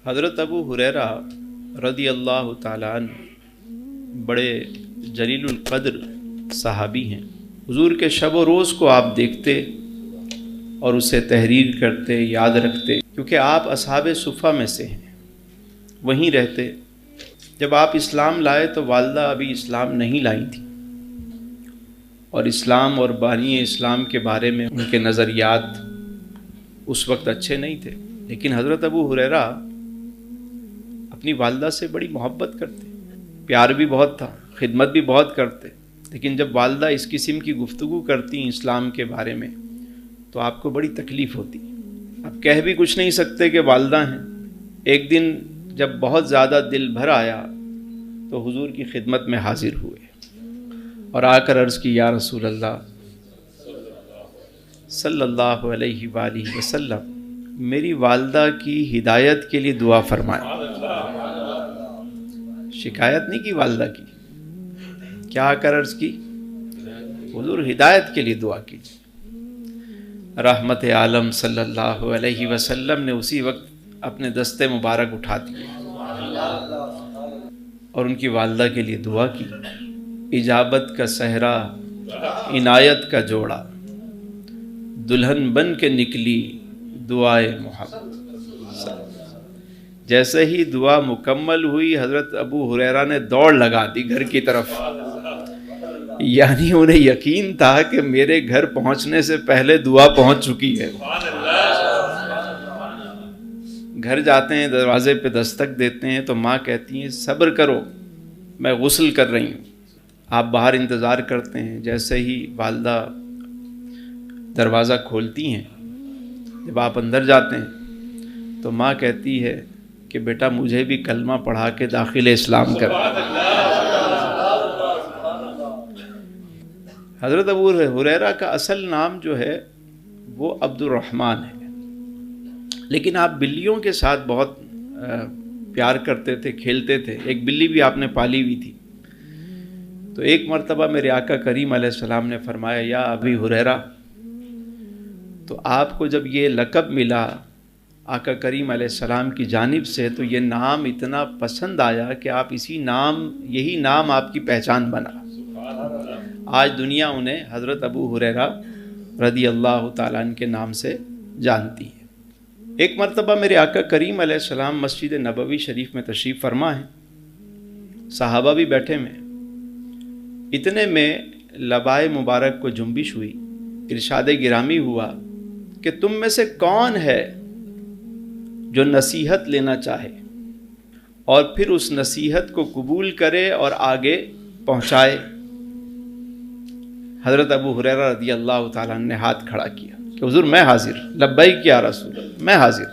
حضرت ابو ہریرہ رضی اللہ تعالیٰ عنہ بڑے جلیل القدر صحابی ہیں۔ حضور کے شب و روز کو آپ دیکھتے اور اسے تحریر کرتے، یاد رکھتے، کیونکہ آپ اصحاب صفہ میں سے ہیں، وہیں رہتے۔ جب آپ اسلام لائے تو والدہ ابھی اسلام نہیں لائی تھی، اور اسلام اور بانی اسلام کے بارے میں ان کے نظریات اس وقت اچھے نہیں تھے، لیکن حضرت ابو ہریرہ اپنی والدہ سے بڑی محبت کرتے، پیار بھی بہت تھا، خدمت بھی بہت کرتے، لیکن جب والدہ اس قسم کی گفتگو کرتی اسلام کے بارے میں تو آپ کو بڑی تکلیف ہوتی۔ آپ کہہ بھی کچھ نہیں سکتے کہ والدہ ہیں۔ ایک دن جب بہت زیادہ دل بھر آیا تو حضور کی خدمت میں حاضر ہوئے اور آ کر عرض کی، یا رسول اللہ صلی اللہ علیہ وآلہ وسلم، میری والدہ کی ہدایت کے لیے دعا فرمائیں۔ شکایت نہیں کی والدہ کی، کیا آ کر عرض کی؟ حضور ہدایت کے لیے دعا کیجیے۔ رحمت عالم صلی اللہ علیہ وسلم نے اسی وقت اپنے دستے مبارک اٹھا دیے اور ان کی والدہ کے لیے دعا کی۔ اجابت کا صحرا، عنایت کا جوڑا، دلہن بن کے نکلی دعائے محمد۔ جیسے ہی دعا مکمل ہوئی، حضرت ابو ہریرہ نے دوڑ لگا دی گھر کی طرف، یعنی انہیں یقین تھا کہ میرے گھر پہنچنے سے پہلے دعا پہنچ چکی ہے۔ گھر جاتے ہیں، دروازے پہ دستک دیتے ہیں تو ماں کہتی ہیں صبر کرو، میں غسل کر رہی ہوں۔ آپ باہر انتظار کرتے ہیں، جیسے ہی والدہ دروازہ کھولتی ہیں، جب آپ اندر جاتے ہیں تو ماں کہتی ہے کہ بیٹا مجھے بھی کلمہ پڑھا کے داخل اسلام کر۔ حضرت ابو ہریرہ کا اصل نام جو ہے وہ عبد الرحمن ہے، لیکن آپ بلیوں کے ساتھ بہت پیار کرتے تھے، کھیلتے تھے۔ ایک بلی بھی آپ نے پالی ہوئی تھی۔ تو ایک مرتبہ میرے آقا کریم علیہ السلام نے فرمایا، یا ابی ہریرہ، تو آپ کو جب یہ لقب ملا آقا کریم علیہ السلام کی جانب سے تو یہ نام اتنا پسند آیا کہ آپ یہی نام آپ کی پہچان بنا۔ آج دنیا انہیں حضرت ابو ہریرہ رضی اللہ تعالیٰ عنہ کے نام سے جانتی ہے۔ ایک مرتبہ میرے آقا کریم علیہ السلام مسجد نبوی شریف میں تشریف فرما ہیں، صحابہ بھی بیٹھے میں، اتنے میں لبائے مبارک کو جنبش ہوئی، ارشاد گرامی ہوا کہ تم میں سے کون ہے جو نصیحت لینا چاہے اور پھر اس نصیحت کو قبول کرے اور آگے پہنچائے۔ حضرت ابو ہریرہ رضی اللہ تعالیٰ عنہ نے ہاتھ کھڑا کیا کہ حضور میں حاضر، لبیک یا رسول اللہ، میں حاضر۔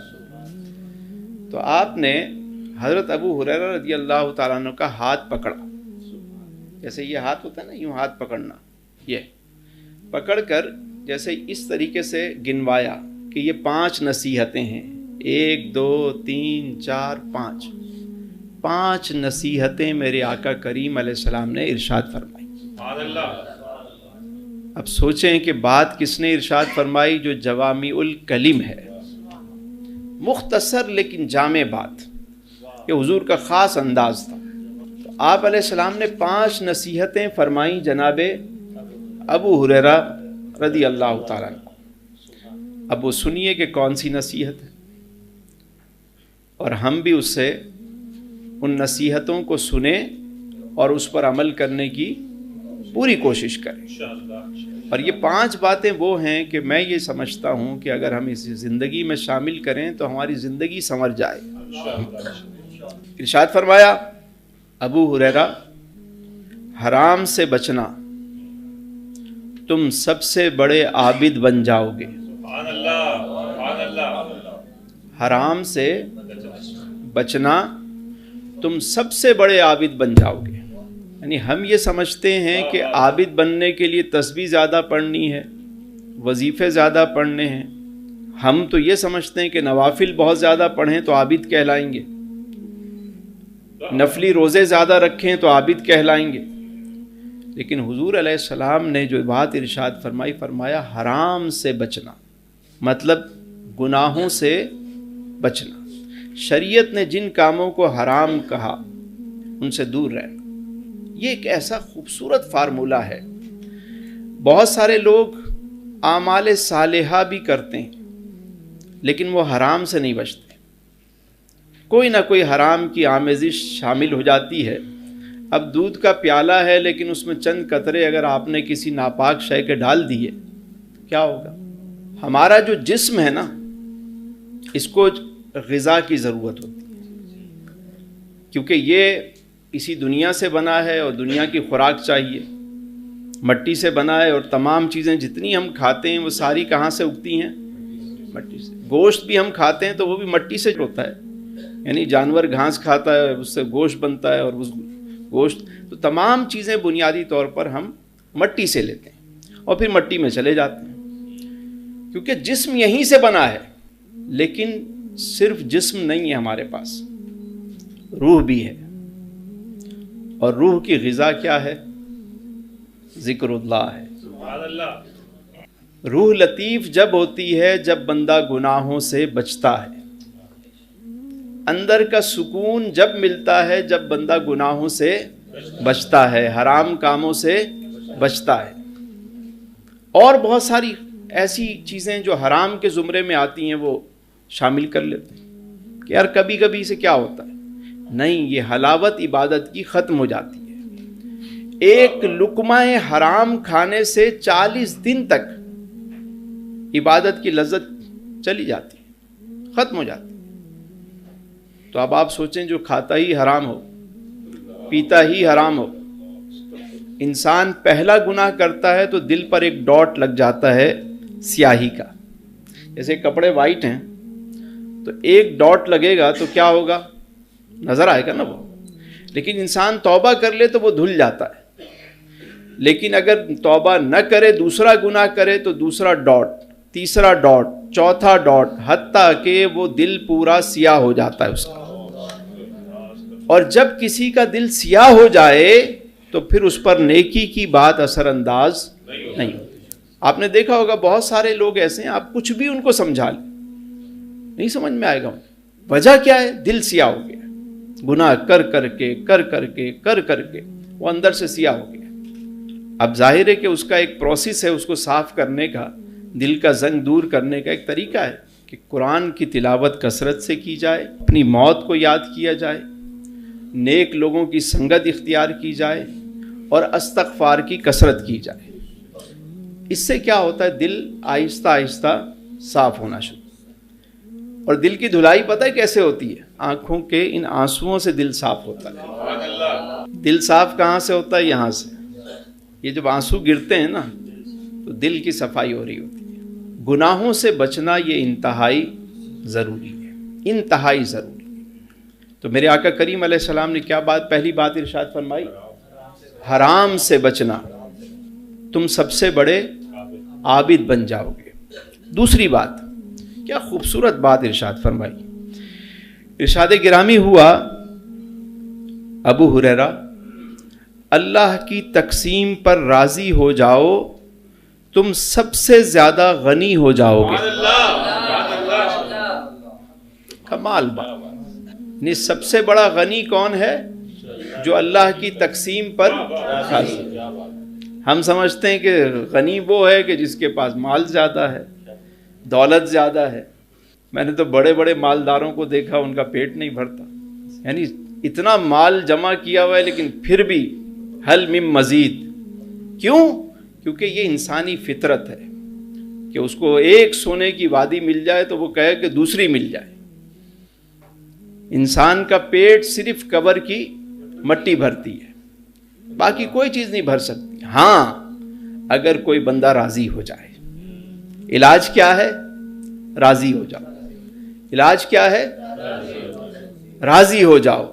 تو آپ نے حضرت ابو ہریرہ رضی اللہ تعالیٰ عنہ کا ہاتھ پکڑا، جیسے یہ ہاتھ ہوتا ہے نا، یوں ہاتھ پکڑنا، یہ پکڑ کر جیسے اس طریقے سے گنوایا کہ یہ 5 نصیحتیں ہیں، 1 2 3 4 5 نصیحتیں میرے آقا کریم علیہ السلام نے ارشاد فرمائی۔ اب سوچیں کہ بات کس نے ارشاد فرمائی؟ جو جوامع الکلم ہے، مختصر لیکن جامع بات، یہ حضور کا خاص انداز تھا۔ تو آپ علیہ السلام نے 5 نصیحتیں فرمائیں جناب ابو ہریرہ رضی اللہ تعالیٰ عنہ۔ اب وہ سنیے کہ کون سی نصیحت ہے، اور ہم بھی اس سے ان نصیحتوں کو سنیں اور اس پر عمل کرنے کی پوری کوشش کریں۔ اور یہ 5 باتیں وہ ہیں کہ میں یہ سمجھتا ہوں کہ اگر ہم اسے زندگی میں شامل کریں تو ہماری زندگی سنور جائے۔ ارشاد فرمایا ابو ہریرہ، حرام سے بچنا، تم سب سے بڑے عابد بن جاؤ گے۔ حرام سے بچنا، تم سب سے بڑے عابد بن جاؤ گے۔ یعنی ہم یہ سمجھتے ہیں کہ عابد بننے کے لیے تسبیح زیادہ پڑھنی ہے، وظیفے زیادہ پڑھنے ہیں۔ ہم تو یہ سمجھتے ہیں کہ نوافل بہت زیادہ پڑھیں تو عابد کہلائیں گے، نفلی روزے زیادہ رکھیں تو عابد کہلائیں گے۔ لیکن حضور علیہ السلام نے جو بات ارشاد فرمائی، فرمایا حرام سے بچنا، مطلب گناہوں سے بچنا۔ شریعت نے جن کاموں کو حرام کہا ان سے دور رہنا. یہ ایک ایسا خوبصورت فارمولہ ہے. بہت سارے لوگ اعمال صالحہ بھی کرتے ہیں لیکن وہ حرام سے نہیں بچتے. کوئی نہ کوئی حرام کی آمیزش شامل ہو جاتی ہے. اب دودھ کا پیالہ ہے لیکن اس میں چند قطرے اگر آپ نے کسی ناپاک شے کے ڈال دیے کیا ہوگا؟ ہمارا جو جسم ہے نا، اس کو غذا کی ضرورت ہوتی ہے کیونکہ یہ اسی دنیا سے بنا ہے اور دنیا کی خوراک چاہیے. مٹی سے بنا ہے اور تمام چیزیں جتنی ہم کھاتے ہیں وہ ساری کہاں سے اگتی ہیں؟ مٹی سے. گوشت بھی ہم کھاتے ہیں تو وہ بھی مٹی سے ہوتا ہے، یعنی جانور گھاس کھاتا ہے اس سے گوشت بنتا ہے، اور اس گوشت تو تمام چیزیں بنیادی طور پر ہم مٹی سے لیتے ہیں اور پھر مٹی میں چلے جاتے ہیں کیونکہ جسم یہیں سے بنا ہے. لیکن صرف جسم نہیں ہے ہمارے پاس، روح بھی ہے. اور روح کی غذا کیا ہے؟ ذکر اللہ ہے. سبحان اللہ. روح لطیف جب ہوتی ہے جب بندہ گناہوں سے بچتا ہے. اندر کا سکون جب ملتا ہے جب بندہ گناہوں سے بچتا ہے، حرام کاموں سے بچتا ہے. اور بہت ساری ایسی چیزیں جو حرام کے زمرے میں آتی ہیں وہ شامل کر لیتے ہیں کہ یار کبھی کبھی سے کیا ہوتا ہے. نہیں، یہ حلاوت عبادت کی ختم ہو جاتی ہے. ایک لقمہ حرام کھانے سے 40 دن تک عبادت کی لذت چلی جاتی ہے، ختم ہو جاتی ہے. تو اب آپ سوچیں جو کھاتا ہی حرام ہو، پیتا ہی حرام ہو، انسان پہلا گناہ کرتا ہے تو دل پر ایک ڈاٹ لگ جاتا ہے سیاہی کا. جیسے کپڑے وائٹ ہیں تو ایک ڈاٹ لگے گا تو کیا ہوگا؟ نظر آئے گا نا وہ. لیکن انسان توبہ کر لے تو وہ دھل جاتا ہے. لیکن اگر توبہ نہ کرے، دوسرا گناہ کرے تو دوسرا ڈاٹ، تیسرا ڈاٹ، چوتھا ڈاٹ، حتیٰ کہ وہ دل پورا سیاہ ہو جاتا ہے اس کا. اور جب کسی کا دل سیاہ ہو جائے تو پھر اس پر نیکی کی بات اثر انداز نہیں ہوتی. آپ نے دیکھا ہوگا بہت سارے لوگ ایسے ہیں، آپ کچھ بھی ان کو سمجھا لیں نہیں سمجھ میں آئے گا. وجہ کیا ہے؟ دل سیاہ ہو گیا. گناہ کر کر کے وہ اندر سے سیاہ ہو گیا. اب ظاہر ہے کہ اس کا ایک پروسیس ہے، اس کو صاف کرنے کا، دل کا زنگ دور کرنے کا ایک طریقہ ہے کہ قرآن کی تلاوت کثرت سے کی جائے، اپنی موت کو یاد کیا جائے، نیک لوگوں کی سنگت اختیار کی جائے اور استغفار کی کثرت کی جائے. اس سے کیا ہوتا ہے؟ دل آہستہ آہستہ صاف ہونا شروع. اور دل کی دھلائی پتہ ہے کیسے ہوتی ہے؟ آنکھوں کے ان آنسوؤں سے دل صاف ہوتا ہے. دل صاف کہاں سے ہوتا ہے؟ یہاں سے. یہ جب آنسو گرتے ہیں نا تو دل کی صفائی ہو رہی ہوتی ہے. گناہوں سے بچنا یہ انتہائی ضروری ہے، انتہائی ضروری. تو میرے آقا کریم علیہ السلام نے کیا پہلی بات ارشاد فرمائی؟ حرام سے بچنا، تم سب سے بڑے عابد بن جاؤ گے. دوسری بات، کیا خوبصورت بات ارشاد فرمائی. ارشاد گرامی ہوا، ابو ہریرہ، اللہ کی تقسیم پر راضی ہو جاؤ تم سب سے زیادہ غنی ہو جاؤ گے. کمال بات. یعنی سب سے بڑا غنی کون ہے؟ جو اللہ کی تقسیم پر راضی. ہم سمجھتے ہیں کہ غنی وہ ہے کہ جس کے پاس مال زیادہ ہے، دولت زیادہ ہے. میں نے تو بڑے بڑے مالداروں کو دیکھا، ان کا پیٹ نہیں بھرتا. یعنی اتنا مال جمع کیا ہوا ہے لیکن پھر بھی حل من مزید. کیوں؟ کیونکہ یہ انسانی فطرت ہے کہ اس کو ایک سونے کی وادی مل جائے تو وہ کہے کہ دوسری مل جائے. انسان کا پیٹ صرف قبر کی مٹی بھرتی ہے، باقی کوئی چیز نہیں بھر سکتی. ہاں اگر کوئی بندہ راضی ہو جائے. علاج کیا ہے؟ راضی ہو جاؤ. علاج کیا ہے؟ راضی ہو جاؤ.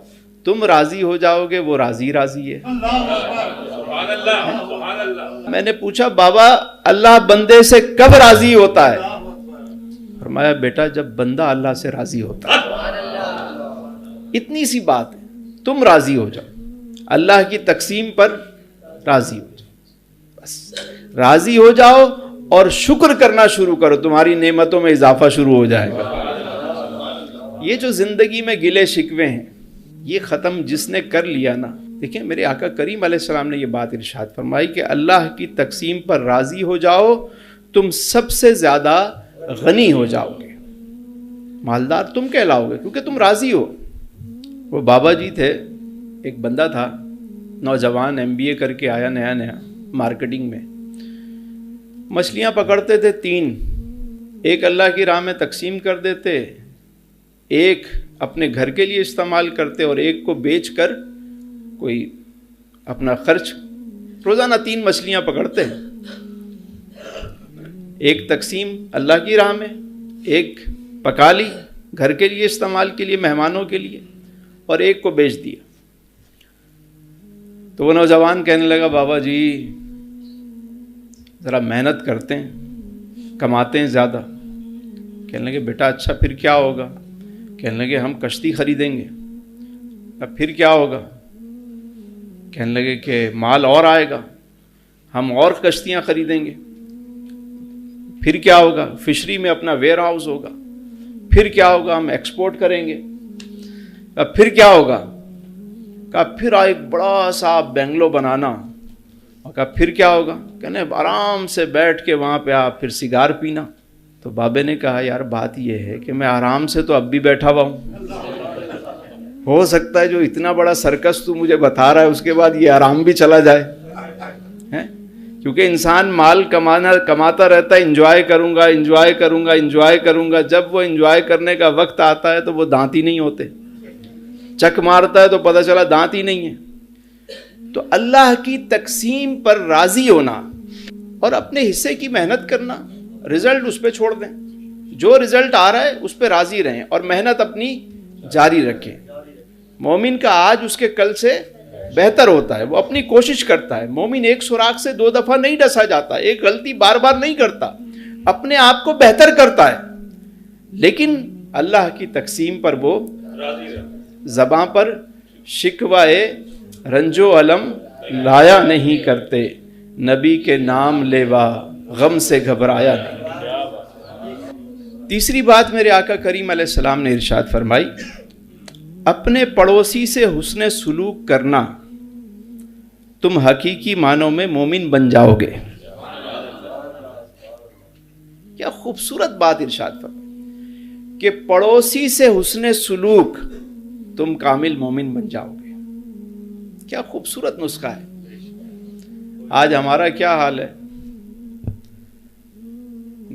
تم راضی ہو جاؤ گے، وہ راضی راضی ہے. میں نے پوچھا بابا اللہ بندے سے کب راضی ہوتا ہے؟ فرمایا بیٹا جب بندہ اللہ سے راضی ہوتا ہے. اتنی سی بات ہے، تم راضی ہو جاؤ، اللہ کی تقسیم پر راضی ہو جاؤ. بس راضی ہو جاؤ اور شکر کرنا شروع کرو، تمہاری نعمتوں میں اضافہ شروع ہو جائے گا. یہ جو زندگی میں گلے شکوے ہیں یہ ختم جس نے کر لیا نا. دیکھیں میرے آقا کریم علیہ السلام نے یہ بات ارشاد فرمائی کہ اللہ کی تقسیم پر راضی ہو جاؤ, تم سب سے زیادہ غنی ہو جاؤ گے, مالدار تم کہلاؤ گے کیونکہ تم راضی ہو. وہ بابا جی تھے, ایک بندہ تھا نوجوان, MBA کر کے آیا نیا مارکیٹنگ میں, مچھلیاں پکڑتے تھے 3, ایک اللہ کی راہ میں تقسیم کر دیتے, ایک اپنے گھر کے لیے استعمال کرتے اور ایک کو بیچ کر کوئی اپنا خرچ, روزانہ 3 مچھلیاں پکڑتے ہیں, ایک تقسیم اللہ کی راہ میں, ایک پکا لی گھر کے لیے استعمال کے لیے مہمانوں کے لیے, اور ایک کو بیچ دیا. تو وہ نوجوان کہنے لگا بابا جی ذرا محنت کرتے ہیں, کماتے ہیں زیادہ. کہنے لگے بیٹا اچھا پھر کیا ہوگا؟ کہنے لگے ہم کشتی خریدیں گے. اب پھر کیا ہوگا؟ کہنے لگے کہ مال اور آئے گا, ہم اور کشتیاں خریدیں گے. پھر کیا ہوگا؟ فشری میں اپنا ویئر ہاؤس ہوگا. پھر کیا ہوگا؟ ہم ایکسپورٹ کریں گے. اب پھر کیا ہوگا؟ کہا پھر ایک بڑا سا بنگلو بنانا. اور کہا پھر کیا ہوگا؟ کہنے آرام سے بیٹھ کے وہاں پہ آپ پھر سگار پینا. تو بابے نے کہا یار بات یہ ہے کہ میں آرام سے تو اب بھی بیٹھا ہوا ہوں, ہو سکتا ہے جو اتنا بڑا سرکس تو مجھے بتا رہا ہے اس کے بعد یہ آرام بھی چلا جائے. کیونکہ انسان مال کماتا رہتا ہے, انجوائے کروں گا انجوائے کروں گا انجوائے کروں گا, جب وہ انجوائے کرنے کا وقت آتا ہے تو وہ دانت ہی نہیں ہوتے, چک مارتا ہے تو پتہ چلا دانت ہی نہیں ہے. تو اللہ کی تقسیم پر راضی ہونا اور اپنے حصے کی محنت کرنا, رزلٹ اس پہ چھوڑ دیں, جو رزلٹ آ رہا ہے اس پہ راضی رہیں اور محنت اپنی جاری رکھیں. مومن کا آج اس کے کل سے بہتر ہوتا ہے, وہ اپنی کوشش کرتا ہے. مومن ایک سوراخ سے 2 دفعہ نہیں ڈسا جاتا, ایک غلطی بار بار نہیں کرتا, اپنے آپ کو بہتر کرتا ہے. لیکن اللہ کی تقسیم پر وہ زباں پر شکوائے رنج و علم لایا نہیں کرتے, نبی کے نام لیوا غم سے گھبرایا نہیں. تیسری بات میرے آقا کریم علیہ السلام نے ارشاد فرمائی, اپنے پڑوسی سے حسن سلوک کرنا, تم حقیقی معنوں میں مومن بن جاؤ گے. کیا خوبصورت بات ارشاد فرمائی کہ پڑوسی سے حسن سلوک تم کامل مومن بن جاؤ گے. کیا خوبصورت نسخہ ہے. آج ہمارا کیا حال ہے,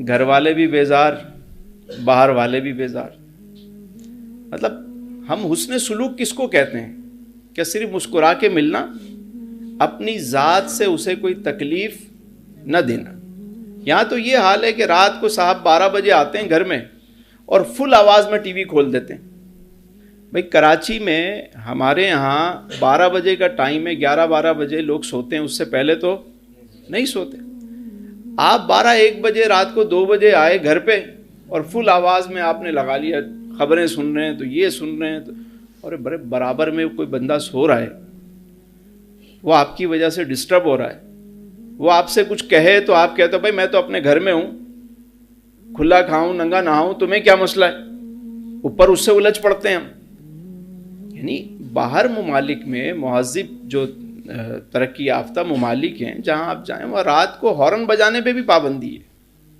گھر والے بھی بیزار, باہر والے بھی بیزار. مطلب ہم حسن سلوک کس کو کہتے ہیں؟ کیا صرف مسکرا کے ملنا, اپنی ذات سے اسے کوئی تکلیف نہ دینا. یہاں تو یہ حال ہے کہ رات کو صاحب 12 بجے آتے ہیں گھر میں اور فل آواز میں ٹی وی کھول دیتے ہیں. بھائی کراچی میں ہمارے یہاں 12 بجے کا ٹائم ہے, 11-12 بجے لوگ سوتے ہیں, اس سے پہلے تو نہیں سوتے. آپ 12-1 بجے رات کو 2 بجے آئے گھر پہ اور فل آواز میں آپ نے لگا لیا, خبریں سن رہے ہیں تو یہ سن رہے ہیں تو, اور برابر میں کوئی بندہ سو رہا ہے, وہ آپ کی وجہ سے ڈسٹرب ہو رہا ہے. وہ آپ سے کچھ کہے تو آپ کہتے ہو بھائی میں تو اپنے گھر میں ہوں, کھلا کھاؤں ننگا نہاؤں, تمہیں کیا مسئلہ ہے. اوپر اس سے الجھ پڑتے ہیں ہم. یعنی باہر ممالک میں مہذب جو ترقی یافتہ ممالک ہیں جہاں آپ جائیں, وہاں رات کو ہارن بجانے پہ بھی پابندی ہے,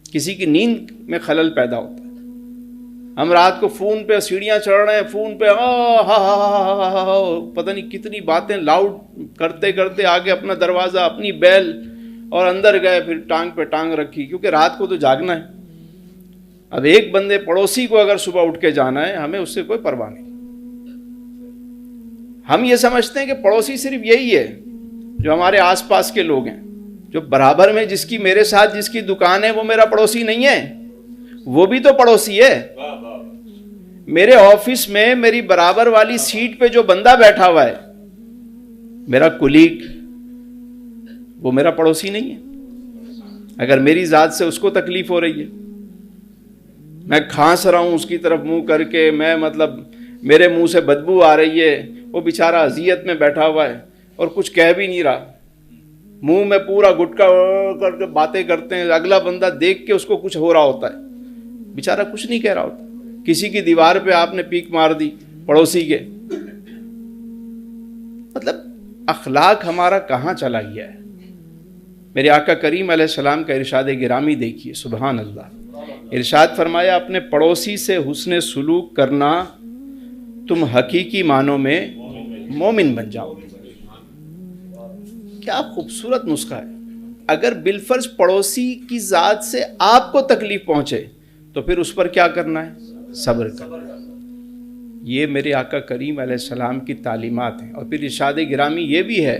کسی کی نیند میں خلل پیدا ہوتا ہے. ہم رات کو فون پہ سیڑھیاں چڑھ رہے ہیں, فون پہ پتہ نہیں کتنی باتیں لاؤڈ کرتے کرتے آگے اپنا دروازہ, اپنی بیل, اور اندر گئے, پھر ٹانگ پہ ٹانگ رکھی, کیونکہ رات کو تو جاگنا ہے. اب ایک بندے پڑوسی کو اگر صبح اٹھ کے جانا ہے, ہمیں اس سے کوئی پرواہ نہیں. ہم یہ سمجھتے ہیں کہ پڑوسی صرف یہی ہے جو ہمارے آس پاس کے لوگ ہیں, جو برابر میں جس کی میرے ساتھ جس کی دکان ہے وہ میرا پڑوسی نہیں ہے, وہ بھی تو پڑوسی ہے. میرے آفس میں میری برابر والی سیٹ پہ جو بندہ بیٹھا ہوا ہے, میرا کولیگ, وہ میرا پڑوسی نہیں ہے. اگر میری ذات سے اس کو تکلیف ہو رہی ہے, میں کھانس رہا ہوں اس کی طرف منہ کر کے, میں مطلب میرے منہ سے بدبو آ رہی ہے, وہ بیچارہ اذیت میں بیٹھا ہوا ہے اور کچھ کہہ بھی نہیں رہا, منہ میں پورا گٹکا کر کے باتیں کرتے ہیں, اگلا بندہ دیکھ کے اس کو کچھ ہو رہا ہوتا ہے, بیچارہ کچھ نہیں کہہ رہا ہوتا. کسی کی دیوار پہ آپ نے پیک مار دی پڑوسی کے. مطلب اخلاق ہمارا کہاں چلا گیا ہے. میرے آقا کریم علیہ السلام کا ارشاد گرامی دیکھیے, سبحان اللہ. ارشاد فرمایا اپنے پڑوسی سے حسن سلوک کرنا تم حقیقی معنوں میں مومن بن جاؤ گے. کیا خوبصورت نسخہ ہے. اگر بالفرض پڑوسی کی ذات سے آپ کو تکلیف پہنچے تو پھر اس پر کیا کرنا ہے؟ صبر کرنا. یہ میرے آقا کریم علیہ السلام کی تعلیمات ہیں. اور پھر ارشاد گرامی یہ بھی ہے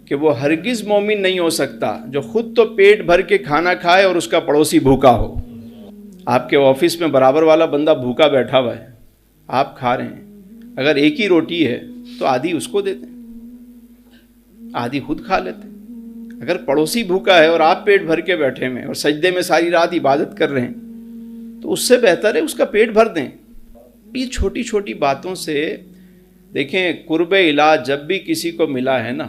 کہ وہ ہرگز مومن نہیں ہو سکتا جو خود تو پیٹ بھر کے کھانا کھائے اور اس کا پڑوسی بھوکا ہو. آپ کے آفس میں برابر والا بندہ بھوکا بیٹھا ہوا ہے, آپ کھا رہے ہیں, اگر ایک ہی روٹی ہے تو آدھی اس کو دیتے ہیں, آدھی خود کھا لیتے ہیں. اگر پڑوسی بھوکا ہے اور آپ پیٹ بھر کے بیٹھے ہوئے اور سجدے میں ساری رات عبادت کر رہے ہیں تو اس سے بہتر ہے اس کا پیٹ بھر دیں. یہ چھوٹی چھوٹی باتوں سے دیکھیں, قرب الہ جب بھی کسی کو ملا ہے نا,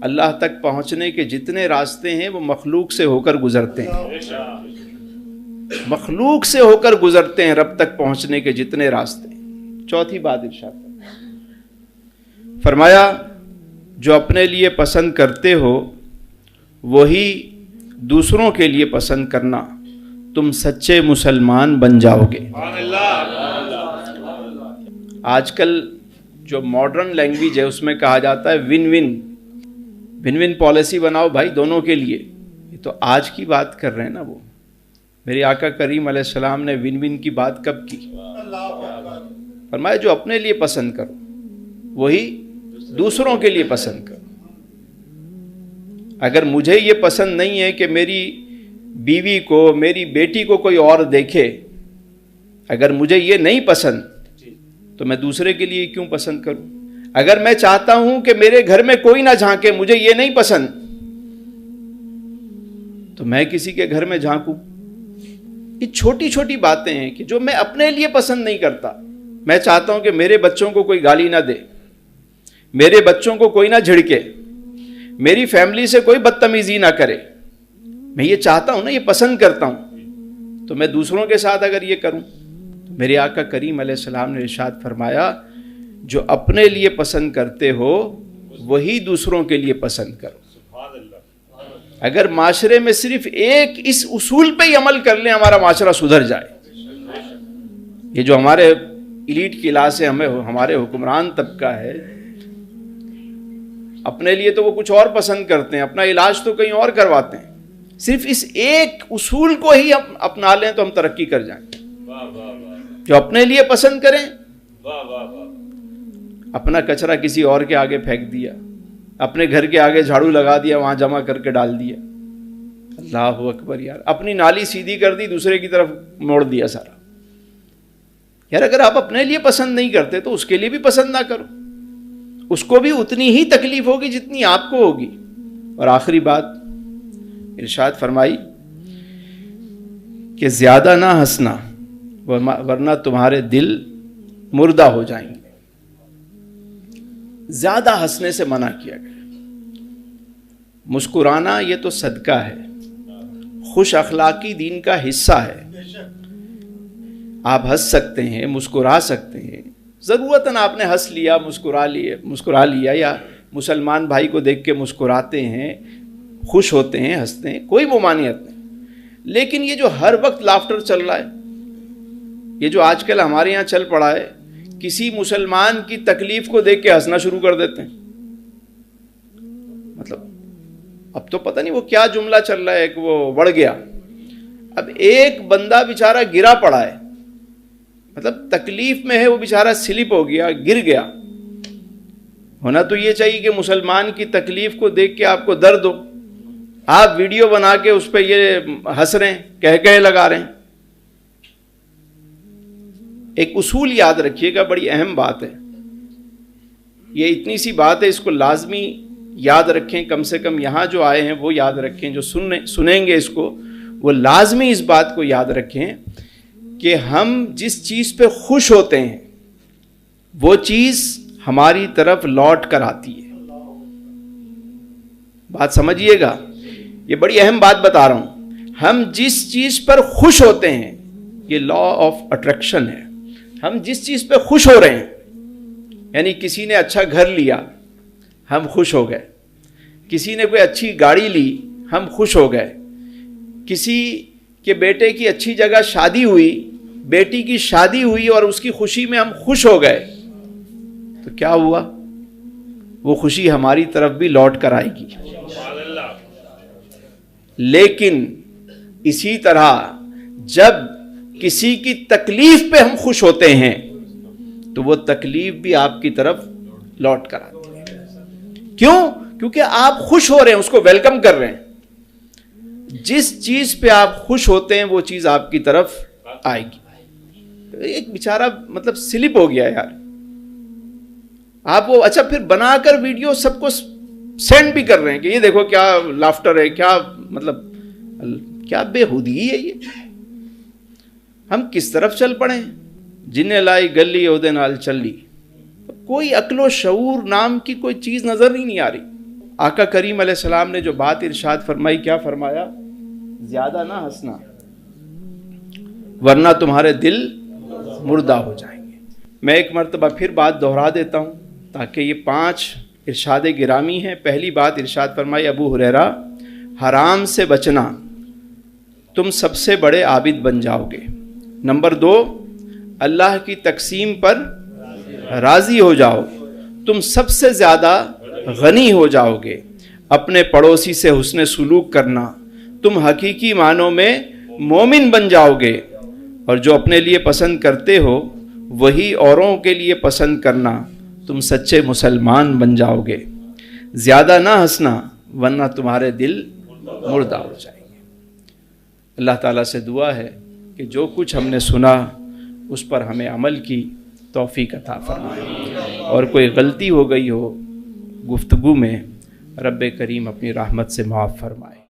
اللہ تک پہنچنے کے جتنے راستے ہیں وہ مخلوق سے ہو کر گزرتے ہیں. مخلوق سے ہو کر گزرتے ہیں رب تک پہنچنے کے جتنے راستے. چوتھی بات ارشاد فرمایا جو اپنے لیے پسند کرتے ہو وہی دوسروں کے لیے پسند کرنا, تم سچے مسلمان بن جاؤ گے. آج کل جو ماڈرن لینگویج ہے اس میں کہا جاتا ہے ون ون پالیسی بناؤ بھائی دونوں کے لیے. یہ تو آج کی بات کر رہے ہیں نا. وہ میرے آقا کریم علیہ السلام نے ون ون کی بات کب کی؟ فرمایا جو اپنے لیے پسند کرو وہی دوسروں کے لیے پسند کرو. اگر مجھے یہ پسند نہیں ہے کہ میری بیوی کو, میری بیٹی کو کوئی اور دیکھے, اگر مجھے یہ نہیں پسند تو میں دوسرے کے لیے کیوں پسند کروں؟ اگر میں چاہتا ہوں کہ میرے گھر میں کوئی نہ جھانکے, مجھے یہ نہیں پسند, تو میں کسی کے گھر میں جھانکوں؟ یہ چھوٹی چھوٹی باتیں ہیں کہ جو میں اپنے لیے پسند نہیں کرتا. میں چاہتا ہوں کہ میرے بچوں کو کوئی گالی نہ دے, میرے بچوں کو کوئی نہ جھڑکے, میری فیملی سے کوئی بدتمیزی نہ کرے. میں یہ چاہتا ہوں نا, یہ پسند کرتا ہوں, تو میں دوسروں کے ساتھ اگر یہ کروں تو میرے آقا کریم علیہ السلام نے ارشاد فرمایا جو اپنے لیے پسند کرتے ہو وہی دوسروں کے لیے پسند کرو. اگر معاشرے میں صرف ایک اس اصول پہ ہی عمل کر لیں ہمارا معاشرہ سدھر جائے. یہ جو ہمارے ایلیٹ کلاس ہے, ہمارے حکمران طبقہ ہے, اپنے لیے تو وہ کچھ اور پسند کرتے ہیں, اپنا علاج تو کہیں اور کرواتے ہیں. صرف اس ایک اصول کو ہی ہم اپنا لیں تو ہم ترقی کر جائیں. جو اپنے لیے پسند کریں, اپنا کچرا کسی اور کے آگے پھینک دیا, اپنے گھر کے آگے جھاڑو لگا دیا, وہاں جمع کر کے ڈال دیا. اللہ اکبر یار, اپنی نالی سیدھی کر دی, دوسرے کی طرف موڑ دیا سارا. یار اگر آپ اپنے لیے پسند نہیں کرتے تو اس کے لیے بھی پسند نہ کرو, اس کو بھی اتنی ہی تکلیف ہوگی جتنی آپ کو ہوگی. اور آخری بات ارشاد فرمائی کہ زیادہ نہ ہنسنا ورنہ تمہارے دل مردہ ہو جائیں گے. زیادہ ہنسنے سے منع کیا گیا. مسکرانا یہ تو صدقہ ہے, خوش اخلاقی دین کا حصہ ہے. آپ ہنس سکتے ہیں, مسکرا سکتے ہیں, ضرورتاً آپ نے ہنس لیا, مسکرا لیا, یا مسلمان بھائی کو دیکھ کے مسکراتے ہیں, خوش ہوتے ہیں, ہنستے ہیں, کوئی ممانعت نہیں. لیکن یہ جو ہر وقت لافٹر چل رہا ہے, یہ جو آج کل ہمارے یہاں چل پڑا ہے, کسی مسلمان کی تکلیف کو دیکھ کے ہنسنا شروع کر دیتے ہیں. مطلب اب تو پتہ نہیں وہ کیا جملہ چل رہا ہے کہ وہ بڑھ گیا. اب ایک بندہ بیچارہ گرا پڑا ہے, مطلب تکلیف میں ہے, وہ بیچارہ سلپ ہو گیا, گر گیا. ہونا تو یہ چاہیے کہ مسلمان کی تکلیف کو دیکھ کے آپ کو درد ہو, آپ ویڈیو بنا کے اس پہ یہ ہنس رہے ہیں, کہہ لگا رہے ہیں. ایک اصول یاد رکھیے گا, بڑی اہم بات ہے یہ. اتنی سی بات ہے, اس کو لازمی یاد رکھیں. کم سے کم یہاں جو آئے ہیں وہ یاد رکھیں, جو سنیں گے اس کو وہ لازمی اس بات کو یاد رکھیں کہ ہم جس چیز پہ خوش ہوتے ہیں وہ چیز ہماری طرف لوٹ کر آتی ہے. بات سمجھیے گا, یہ بڑی اہم بات بتا رہا ہوں. ہم جس چیز پر خوش ہوتے ہیں یہ لا آف اٹریکشن ہے. ہم جس چیز پہ خوش ہو رہے ہیں، یعنی کسی نے اچھا گھر لیا ہم خوش ہو گئے، کسی نے کوئی اچھی گاڑی لی ہم خوش ہو گئے، کسی کے بیٹے کی اچھی جگہ شادی ہوئی، بیٹی کی شادی ہوئی اور اس کی خوشی میں ہم خوش ہو گئے، تو کیا ہوا؟ وہ خوشی ہماری طرف بھی لوٹ کر آئے گی. لیکن اسی طرح جب کسی کی تکلیف پہ ہم خوش ہوتے ہیں تو وہ تکلیف بھی آپ کی طرف لوٹ کر آتی ہے. کیوں؟ کیونکہ آپ خوش ہو رہے ہیں، اس کو ویلکم کر رہے ہیں. جس چیز پہ آپ خوش ہوتے ہیں وہ چیز آپ کی طرف آئے گی. ایک بیچارہ مطلب سلپ ہو گیا یار، آپ وہ اچھا پھر بنا کر ویڈیو سب کو سینڈ بھی کر رہے ہیں کہ یہ دیکھو کیا لافٹر ہے، کیا مطلب کیا بےہودگی ہے یہ. ہم کس طرف چل پڑے؟ جنہیں لائی گلی عہدے نال چلی. کوئی عقل و شعور نام کی کوئی چیز نظر ہی نہیں آ رہی. آقا کریم علیہ السلام نے جو بات ارشاد فرمائی، کیا فرمایا؟ زیادہ نہ ہنسنا ورنہ تمہارے دل مردہ ہو جائیں گے. میں ایک مرتبہ پھر بات دہرا دیتا ہوں تاکہ یہ 5 ارشاد گرامی ہیں. پہلی بات ارشاد فرمائی ابو ہریرہ، حرام سے بچنا تم سب سے بڑے عابد بن جاؤ گے. نمبر 2، اللہ کی تقسیم پر راضی ہو جاؤ، تم سب سے زیادہ غنی ہو جاؤ گے. اپنے پڑوسی سے حسن سلوک کرنا، تم حقیقی معنوں میں مومن بن جاؤ گے. اور جو اپنے لیے پسند کرتے ہو وہی اوروں کے لیے پسند کرنا، تم سچے مسلمان بن جاؤ گے. زیادہ نہ ہنسنا ورنہ تمہارے دل مردہ ہو جائیں گے. اللہ تعالیٰ سے دعا ہے کہ جو کچھ ہم نے سنا اس پر ہمیں عمل کی توفیق عطا فرمائے، اور کوئی غلطی ہو گئی ہو گفتگو میں رب کریم اپنی رحمت سے معاف فرمائے.